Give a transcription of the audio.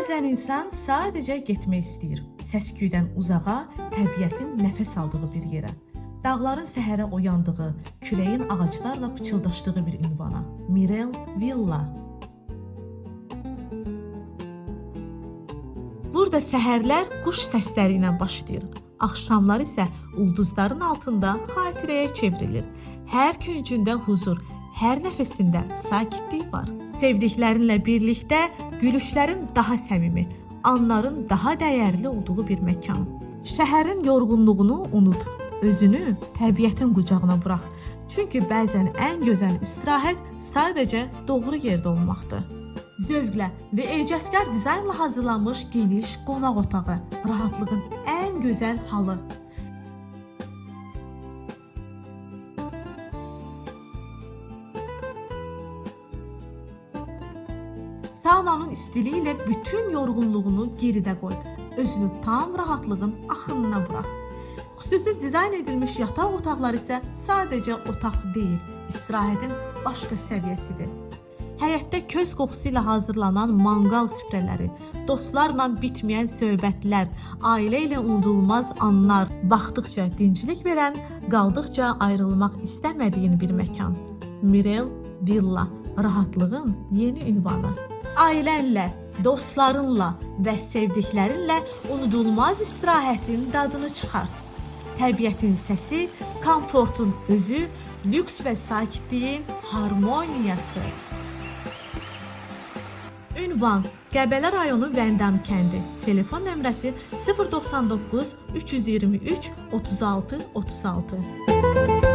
Bəzən insan sadəcə getmək istəyir. Səsküydən uzağa, təbiətin nəfəs aldığı bir yerə. Dağların səhərə oyandığı, küləyin ağaclarla pıçıldaşdığı bir ünvana. Mirel Villa. Burada səhərlər quş səsləri ilə başlayır. Axşamlar isə ulduzların altında xatirəyə çevrilir. Hər küncündə huzur, hər nəfəsində sakitlik var. Sevdiklərinlə birlikdə gülüşlərin daha səmimi, anların daha dəyərli olduğu bir məkan. Şəhərin yorğunluğunu unut, özünü təbiətin qucağına burax. Çünki bəzən ən gözəl istirahət sadəcə doğru yerdə olmaqdır. Zövqlə və ecazkar dizaynla hazırlanmış geniş qonaq otağı, rahatlığın ən gözəl halı. Saunanın istiliyi ilə bütün yorğunluğunu geridə qoy. Özünü tam rahatlığın axınına burax. Xüsusi dizayn edilmiş yataq otaqları isə sadəcə otaq deyil, istirahətin başqa səviyyəsidir. Həyətdə köz qoxusu ilə hazırlanan manqal süfrələri, dostlarla bitməyən söhbətlər, ailə ilə unudulmaz anlar, baxdıqca dinclik verən, qaldıqca ayrılmaq istəmədiyin bir məkan. Mirel Villa, rahatlığın yeni ünvanı. Ailənlə, dostlarınla və sevdiklərinlə unudulmaz istirahətin dadını çıxar. Təbiətin səsi, komfortun özü, lüks və sakitliyin harmoniyası. Ünvan: Qəbələ rayonu Vəndam kəndi. Telefon nömrəsi 099 323 36 36.